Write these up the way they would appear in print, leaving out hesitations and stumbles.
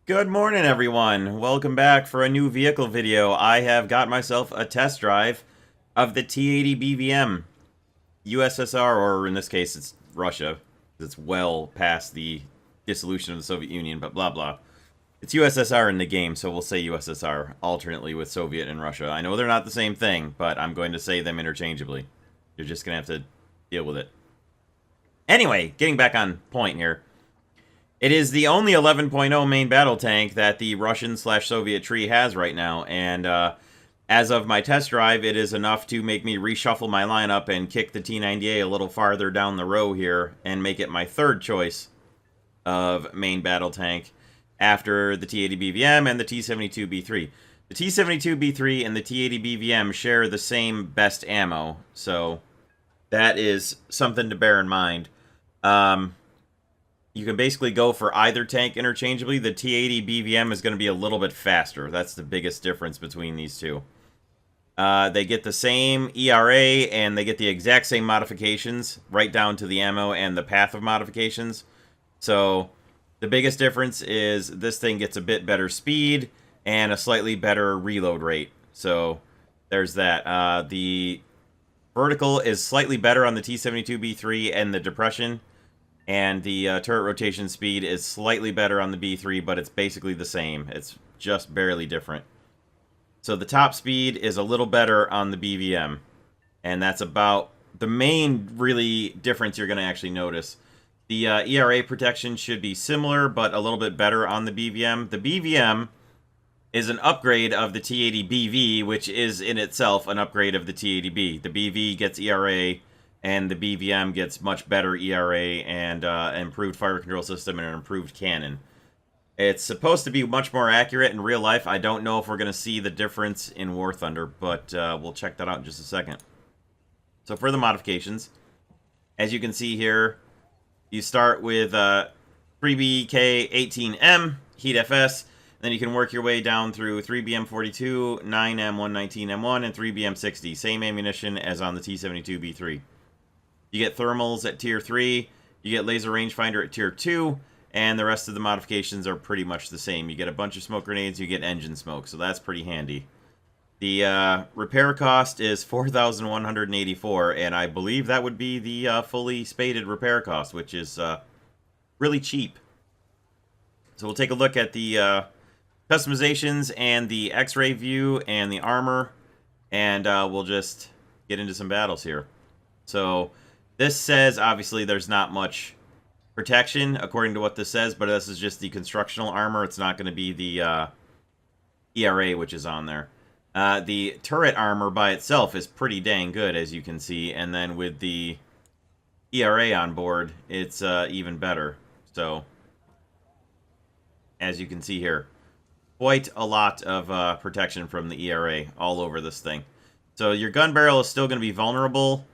Good morning, everyone. Welcome back for a new vehicle video. I have got myself a test drive of the T-80BVM USSR, or in this case, it's Russia. It's well past the dissolution of the Soviet Union, but blah blah. It's USSR in the game, so we'll say USSR alternately with Soviet and Russia. I know they're not the same thing, but I'm going to say them interchangeably. You're just going to have to deal with it. Anyway, getting back on point here. It is the only 11.0 main battle tank that the Russian/Soviet tree has right now, and as of my test drive, it is enough to make me reshuffle my lineup and kick the T-90A a little farther down the row here and make it my third choice of main battle tank after the T-80BVM and the T-72B3. The T-72B3 and the T-80BVM share the same best ammo, so that is something to bear in mind. You can basically go for either tank interchangeably. The T-80BVM is going to be a little bit faster. That's the biggest difference between these two. They get the same ERA, and they get the exact same modifications, right down to the ammo and the path of modifications. So the biggest difference is this thing gets a bit better speed and a slightly better reload rate. So there's that. The vertical is slightly better on the T-72B3 and the depression. And the turret rotation speed is slightly better on the B3, but it's basically the same. It's just barely different. So the top speed is a little better on the BVM. And that's about the main really difference you're going to actually notice. The ERA protection should be similar, but a little bit better on the BVM. The BVM is an upgrade of the T-80BV, which is in itself an upgrade of the T-80B. The BV gets ERA, and the BVM gets much better ERA and improved fire control system and an improved cannon. It's supposed to be much more accurate in real life. I don't know if we're going to see the difference in War Thunder, but we'll check that out in just a second. So for the modifications, as you can see here, you start with 3BK18M, Heat FS, then you can work your way down through 3BM42, 9M119M1, and 3BM60. Same ammunition as on the T-72B3. You get thermals at Tier 3, you get laser rangefinder at Tier 2, and the rest of the modifications are pretty much the same. You get a bunch of smoke grenades, you get engine smoke, so that's pretty handy. The repair cost is $4,184, and I believe that would be the fully spaded repair cost, which is really cheap. So we'll take a look at the customizations and the X-ray view and the armor, and we'll just get into some battles here. So this says, obviously, there's not much protection, according to what this says, but this is just the constructional armor. It's not going to be the ERA, which is on there. The turret armor by itself is pretty dang good, as you can see, and then with the ERA on board, it's even better. So, as you can see here, quite a lot of protection from the ERA all over this thing. So your gun barrel is still going to be vulnerable,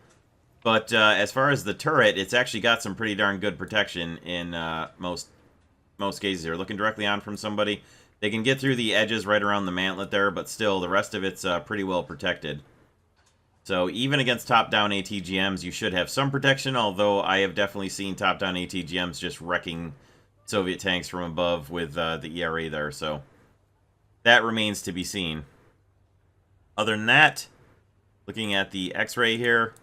but as far as the turret, it's actually got some pretty darn good protection in most cases here. Looking directly on from somebody, they can get through the edges right around the mantlet there, but still, the rest of it's pretty well protected. So even against top-down ATGMs, you should have some protection, although I have definitely seen top-down ATGMs just wrecking Soviet tanks from above with the ERA there, so that remains to be seen. Other than that, looking at the X-ray here,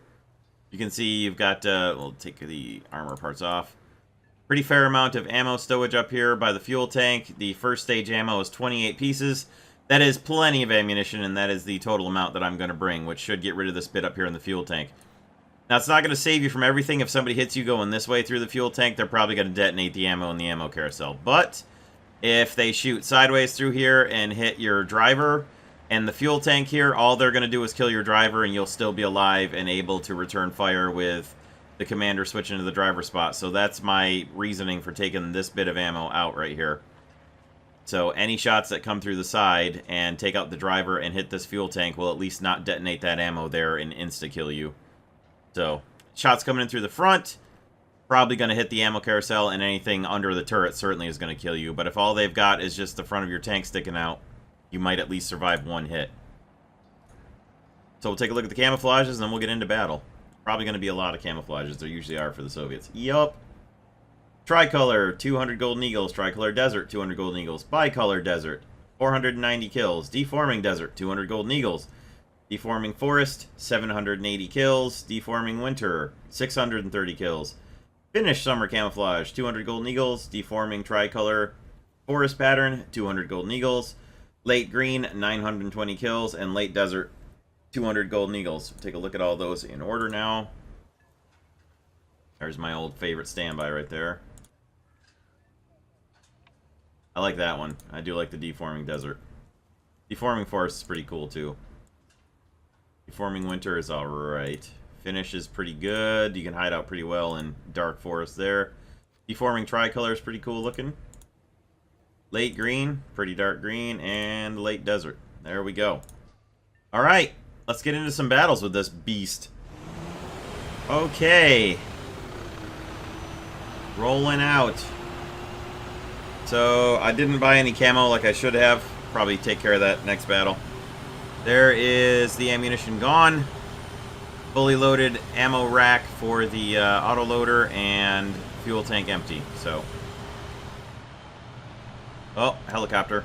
you can see you've got, we'll take the armor parts off. Pretty fair amount of ammo stowage up here by the fuel tank. The first stage ammo is 28 pieces. That is plenty of ammunition, and that is the total amount that I'm going to bring, which should get rid of this bit up here in the fuel tank. Now, it's not going to save you from everything. If somebody hits you going this way through the fuel tank, they're probably going to detonate the ammo in the ammo carousel. But if they shoot sideways through here and hit your driver and the fuel tank here, all they're going to do is kill your driver, and you'll still be alive and able to return fire with the commander switching to the driver spot. So that's my reasoning for taking this bit of ammo out right here. So any shots that come through the side and take out the driver and hit this fuel tank will at least not detonate that ammo there and insta-kill you. So shots coming in through the front, probably going to hit the ammo carousel, and anything under the turret certainly is going to kill you. But if all they've got is just the front of your tank sticking out, you might at least survive one hit. So we'll take a look at the camouflages, and then we'll get into battle. Probably going to be a lot of camouflages. There usually are for the Soviets. Yup. Tricolor, 200 golden eagles. Tricolor desert, 200 golden eagles. Bicolor desert, 490 kills. Deforming desert, 200 golden eagles. Deforming forest, 780 kills. Deforming winter, 630 kills. Finished summer camouflage, 200 golden eagles. Deforming tricolor forest pattern, 200 golden eagles. Late green, 920 kills. And late desert, 200 golden eagles. Take a look at all those in order now. There's my old favorite standby right there. I like that one. I do like the deforming desert. Deforming forest is pretty cool too. Deforming winter is alright. Finish is pretty good. You can hide out pretty well in dark forest there. Deforming tricolor is pretty cool looking. Late green, pretty dark green, and late desert. There we go. Alright, let's get into some battles with this beast. Okay. Rolling out. So, I didn't buy any camo like I should have. Probably take care of that next battle. There is the ammunition gone. Fully loaded ammo rack for the autoloader and fuel tank empty. So, oh, helicopter.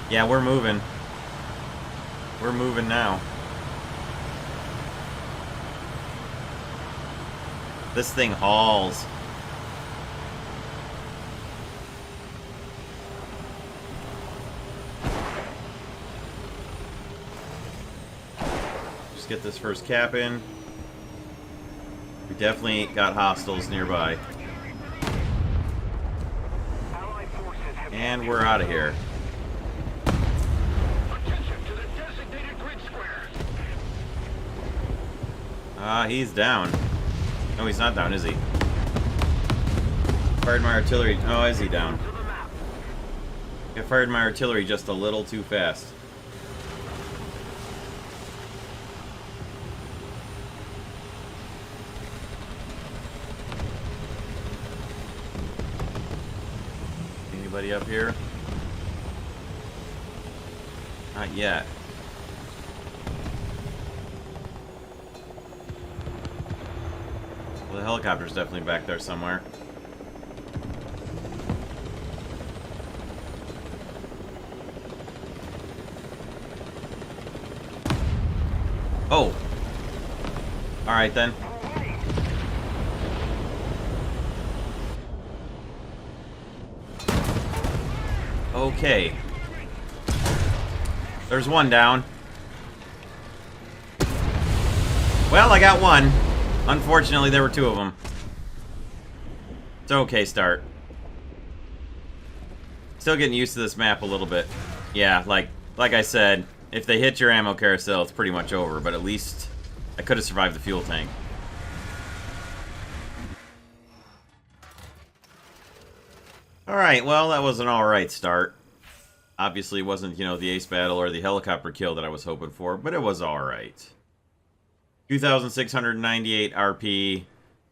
Yeah, we're moving. We're moving now. This thing hauls. Just get this first cap in. We definitely got hostiles nearby. And we're out of here. He's down. No, he's not down, is he? Fired my artillery. Oh, is he down? I fired my artillery just a little too fast. Anybody up here? Not yet. Well, the helicopter's definitely back there somewhere. Oh! Alright then. Okay. There's one down. Well, I got one. Unfortunately, there were two of them. It's an okay start. Still getting used to this map a little bit. Yeah, like I said, if they hit your ammo carousel, it's pretty much over. But at least I could have survived the fuel tank. Alright, well, that was an alright start. Obviously, it wasn't, you know, the ace battle or the helicopter kill that I was hoping for, but it was alright. 2,698 RP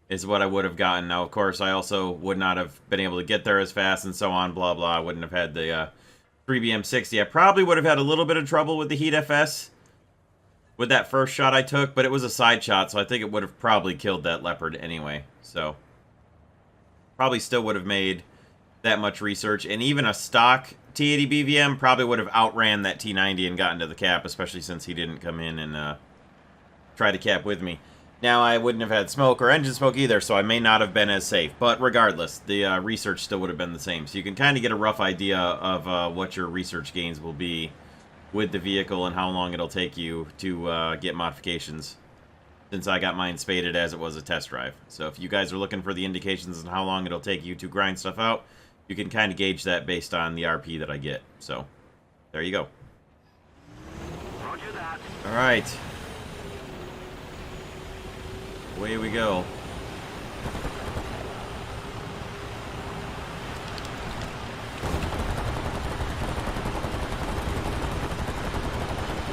is what I would have gotten. Now, of course, I also would not have been able to get there as fast and so on, blah, blah. I wouldn't have had the 3BM60. I probably would have had a little bit of trouble with the Heat FS with that first shot I took, but it was a side shot, so I think it would have probably killed that Leopard anyway. So, probably still would have made that much research, and even a stock T-80BVM probably would have outran that T-90 and gotten to the cap, especially since he didn't come in and try to cap with me. Now, I wouldn't have had smoke or engine smoke either, so I may not have been as safe. But regardless, the research still would have been the same. So you can kind of get a rough idea of what your research gains will be with the vehicle and how long it'll take you to get modifications, since I got mine spaded as it was a test drive. So if you guys are looking for the indications on how long it'll take you to grind stuff out, you can kind of gauge that based on the RP that I get. So, there you go. Roger that. All right. Away we go.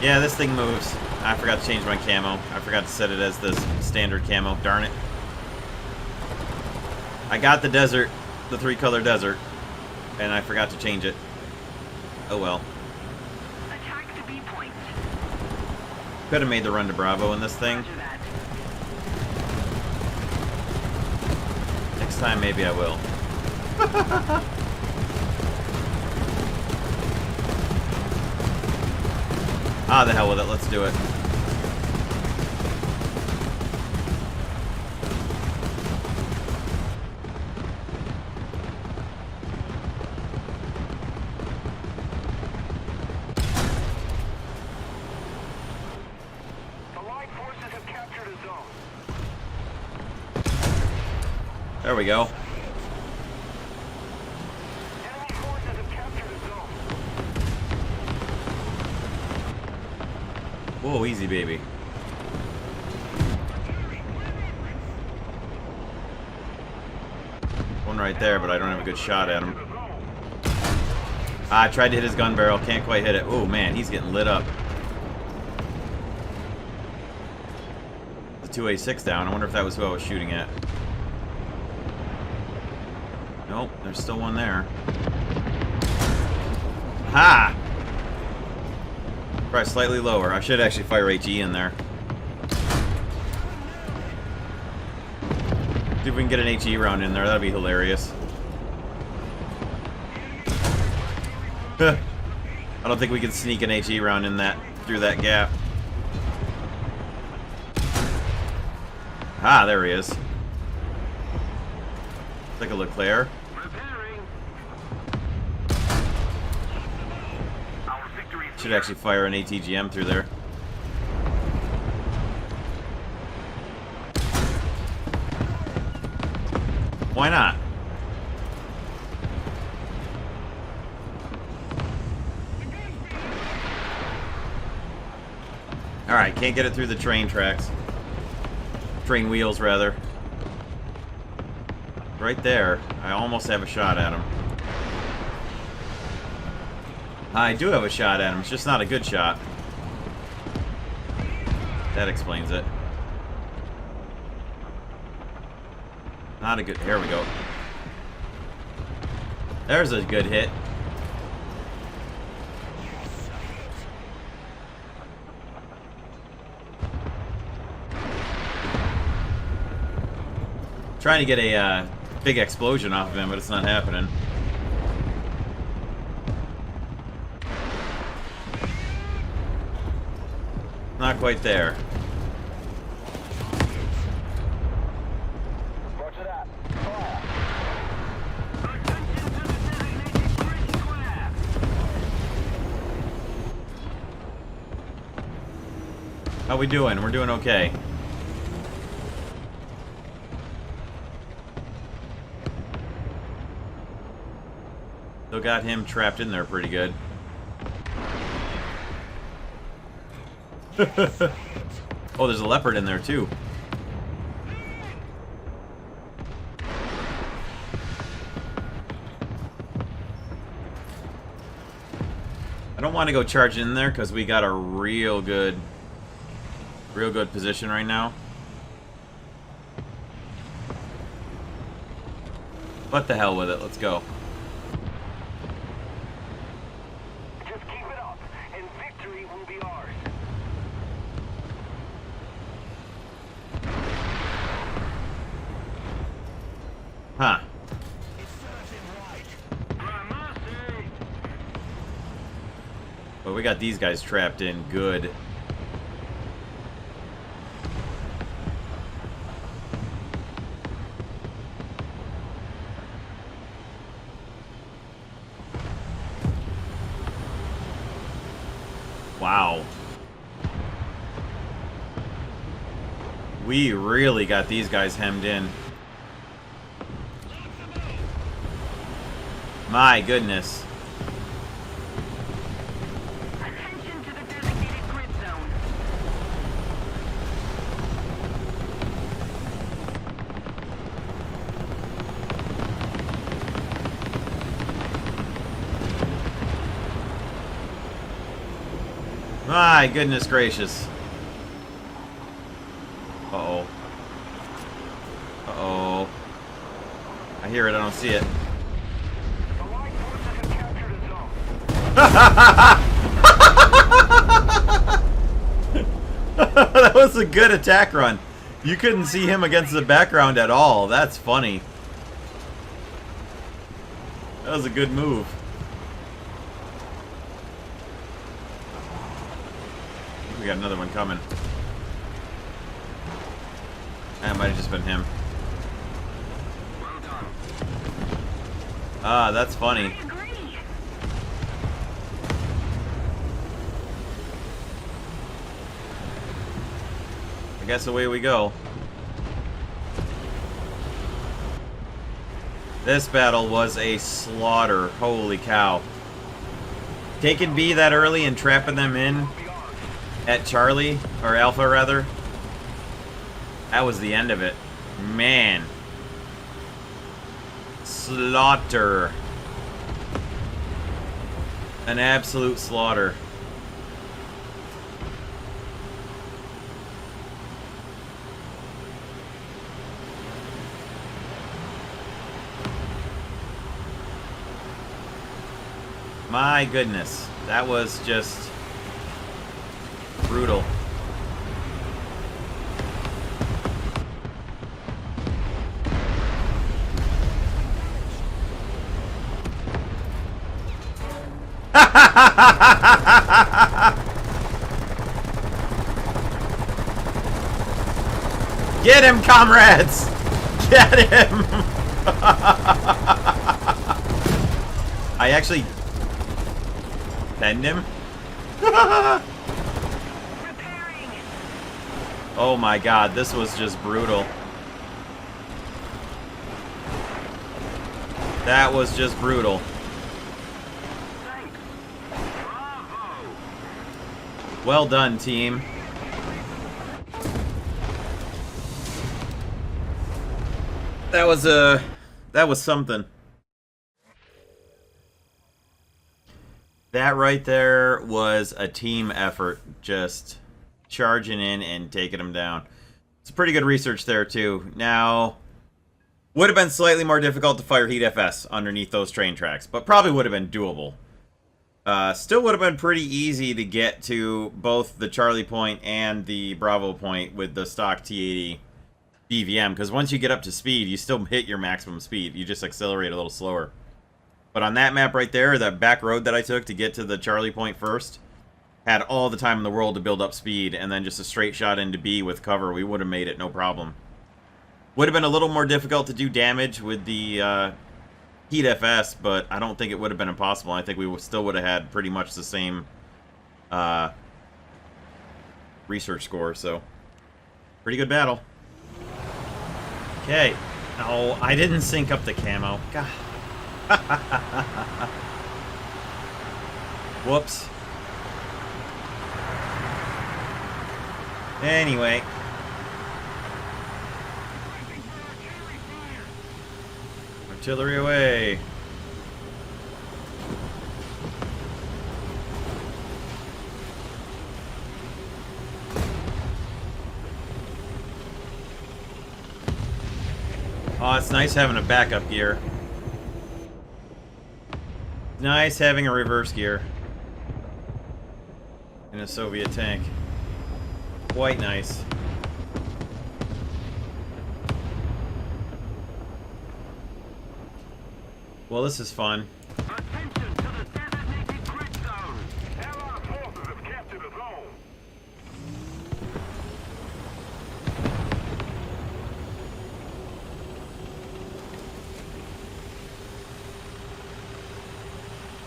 Yeah, this thing moves. I forgot to change my camo. I forgot to set it as the standard camo. Darn it. I got the desert, the 3-color desert, and I forgot to change it. Oh well. Attack the B point. Could have made the run to Bravo in this thing. Roger that. Next time, maybe I will. Ah, the hell with it. Let's do it. Allied forces have captured a zone. There we go. Enemy forces have captured a zone. Whoa, easy, baby. One right there, but I don't have a good shot at him. Ah, I tried to hit his gun barrel. Can't quite hit it. Oh, man, he's getting lit up. The 2A6 down. I wonder if that was who I was shooting at. Nope, there's still one there. Ha! Probably slightly lower. I should actually fire HE in there. See if we can get an HE round in there. That'd be hilarious. I don't think we can sneak an HE round in that through that gap. Ah, there he is. Take a look there. Repairing. Our victory is Should actually fire an ATGM through there. Why not? Alright, can't get it through the train tracks. Train wheels, rather. Right there. I almost have a shot at him. I do have a shot at him. It's just not a good shot. That explains it. Not a good... Here we go. There's a good hit. Trying to get a big explosion off of him, but it's not happening. Not quite there. Roger that. Fire. Attention to the designated grid square. How we doing? We're doing okay. Still got him trapped in there pretty good. Oh, there's a leopard in there too. I don't want to go charging in there because we got a real good position right now. What the hell with it? Let's go. Just keep it up, and victory will be ours. Huh. But we got these guys trapped in good. Wow. We really got these guys hemmed in. My goodness. Attention to the designated grid zone. My goodness gracious. Uh-oh. Uh-oh. I hear it, I don't see it. Allied forces have captured a zone. That was a good attack run. You couldn't see him against the background at all. That's funny. That was a good move. I think we got another one coming. That might have just been him. Ah, that's funny. I guess away we go. This battle was a slaughter. Holy cow. Taking B that early and trapping them in at Charlie, or Alpha rather. That was the end of it. Man. Slaughter. An absolute slaughter. My goodness, that was just brutal. Get him, comrades! Get him! I actually bend him? Oh my god, this was just brutal. That was just brutal. Well done, team. That was something. That right there was a team effort, just charging in and taking them down. It's pretty good research there too. Now, would have been slightly more difficult to fire Heat FS underneath those train tracks, but probably would have been doable. Still would have been pretty easy to get to both the Charlie point and the Bravo point with the stock T-80BVM, because once you get up to speed, you still hit your maximum speed. You just accelerate a little slower. But on that map right there, that back road that I took to get to the Charlie point first, had all the time in the world to build up speed, and then just a straight shot into B with cover. We would have made it, no problem. Would have been a little more difficult to do damage with the Heat FS, but I don't think it would have been impossible. I think we still would have had pretty much the same research score, so pretty good battle. Okay. Oh, I didn't sync up the camo. God. Whoops. Anyway. Artillery away. Oh, it's nice having a backup gear. Nice having a reverse gear in a Soviet tank. Quite nice. Well, this is fun. Attention to the designated grid zone. Allied forces have captured a zone.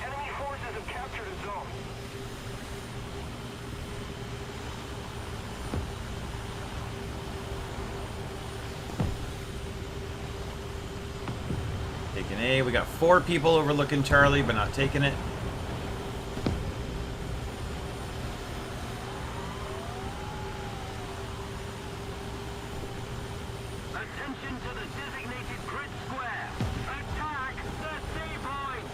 Enemy forces have captured a zone. Taking A. We got 4 people overlooking Charlie, but not taking it. Attention to the designated grid square. Attack the C point.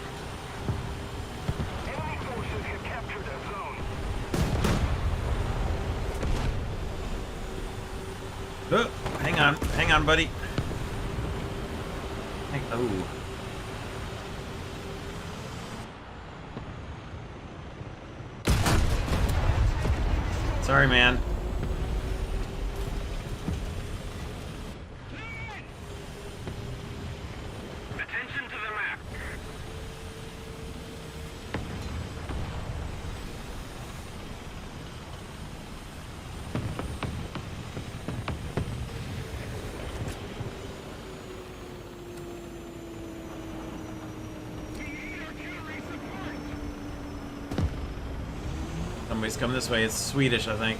Enemy forces have captured a zone. Oh, hang on, buddy. Oh. Sorry, man. Attention to the map. Somebody's coming this way. It's Swedish, I think.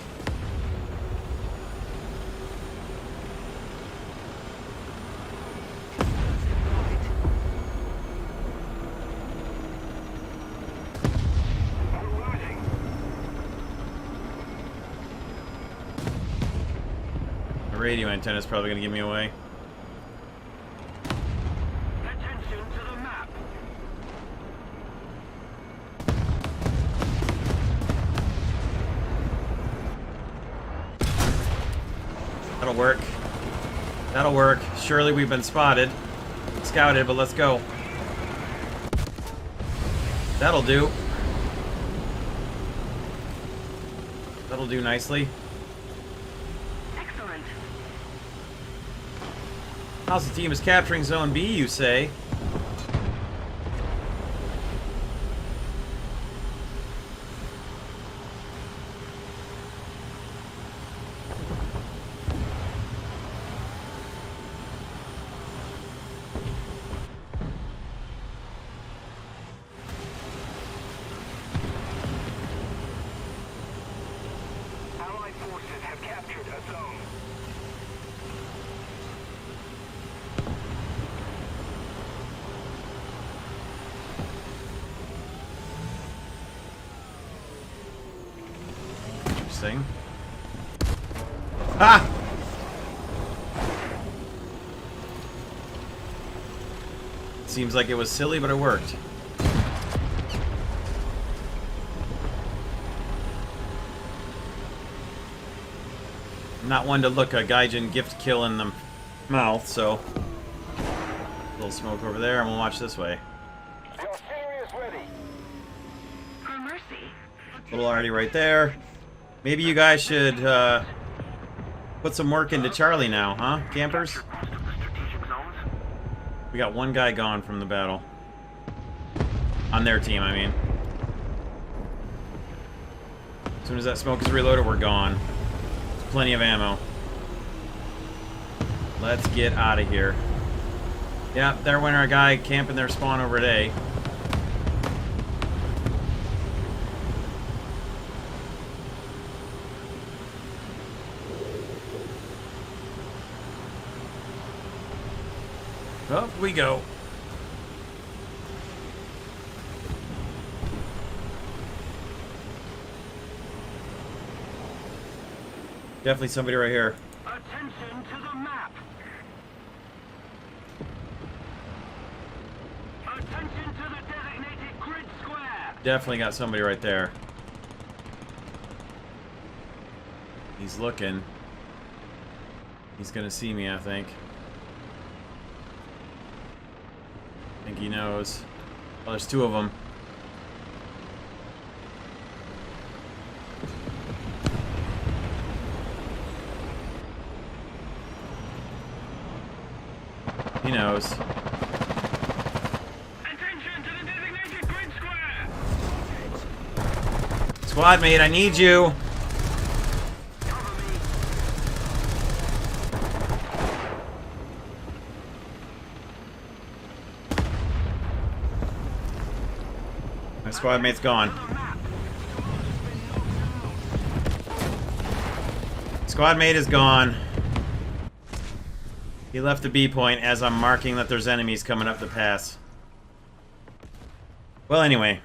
The radio antenna is probably going to give me away. Attention to the map. That'll work. That'll work. Surely we've been spotted. Scouted, but let's go. That'll do. That'll do nicely. Excellent. How's the team is capturing Zone B, you say? Allied forces have captured a zone. Interesting. Ah! Seems like it was silly, but it worked. I'm not one to look a Gaijin gift kill in the mouth, so... A little smoke over there, and we'll watch this way. The artillery is ready. For mercy. Little already right there. Maybe you guys should put some work into Charlie now, huh, campers? Strategic zones. We got one guy gone from the battle. On their team, I mean. As soon as that smoke is reloaded, we're gone. There's plenty of ammo. Let's get out of here. Yeah, there went our guy camping their spawn over at A. Up we go. Definitely somebody right here. Attention to the map. Attention to the designated grid square. Definitely got somebody right there. He's looking. He's gonna see me, I think. I think he knows. Oh, there's two of them. He knows. Attention to the designated grid square. Squad mate, I need you. Cover me. My squad mate's gone. The map. Squad mate is gone. He left the B point as I'm marking that there's enemies coming up the pass. Well, anyway.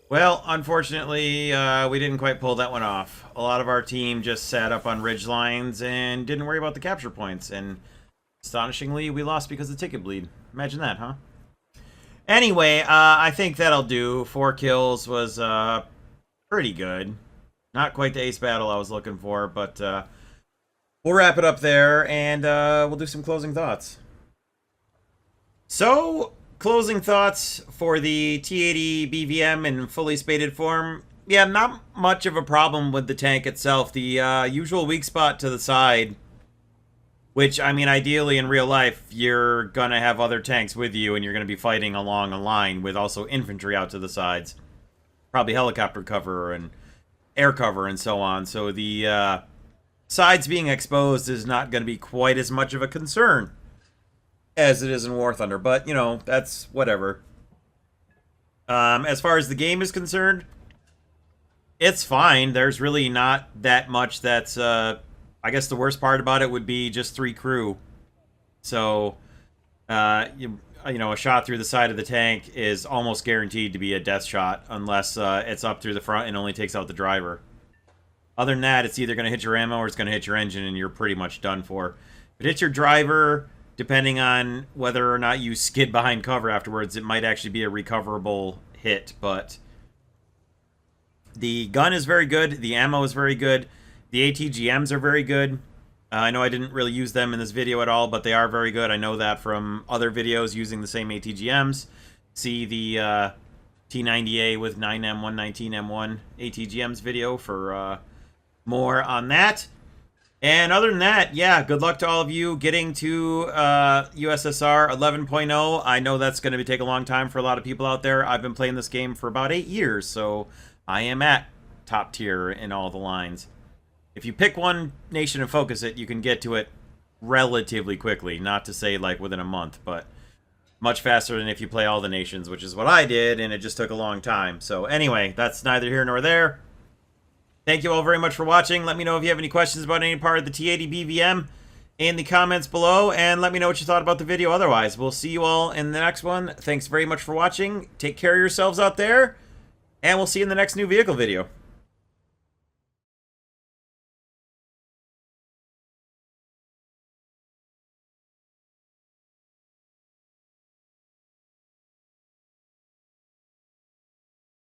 Well, unfortunately, we didn't quite pull that one off. A lot of our team just sat up on ridge lines and didn't worry about the capture points. And astonishingly, we lost because of ticket bleed. Imagine that, huh? Anyway, I think that'll do. 4 kills was pretty good. Not quite the ace battle I was looking for, but we'll wrap it up there, and we'll do some closing thoughts. So, closing thoughts for the T-80BVM in fully spaded form. Yeah, not much of a problem with the tank itself. The usual weak spot to the side, which, I mean, ideally in real life, you're going to have other tanks with you, and you're going to be fighting along a line with also infantry out to the sides. Probably helicopter cover and air cover and so on. So the sides being exposed is not going to be quite as much of a concern as it is in War Thunder. But, you know, that's whatever. As far as the game is concerned, it's fine. There's really not that much that's, I guess the worst part about it would be just 3 crew. So, you know, a shot through the side of the tank is almost guaranteed to be a death shot unless it's up through the front and only takes out the driver. Other than that, it's either going to hit your ammo or it's going to hit your engine and you're pretty much done for. If it hits your driver, depending on whether or not you skid behind cover afterwards, it might actually be a recoverable hit, but the gun is very good, the ammo is very good, the ATGMs are very good. I know I didn't really use them in this video at all, but they are very good. I know that from other videos using the same ATGMs. See the T-90A with 9M, 119M1 ATGMs video for more on that. And other than that, yeah, good luck to all of you getting to USSR 11.0. I know that's going to take a long time for a lot of people out there. I've been playing this game for about 8 years, so I am at top tier in all the lines. If you pick one nation and focus it, you can get to it relatively quickly. Not to say like within a month, but much faster than if you play all the nations, which is what I did, and it just took a long time. So anyway, that's neither here nor there. Thank you all very much for watching. Let me know if you have any questions about any part of the T-80BVM in the comments below, and let me know what you thought about the video otherwise. We'll see you all in the next one. Thanks very much for watching. Take care of yourselves out there, and we'll see you in the next new vehicle video.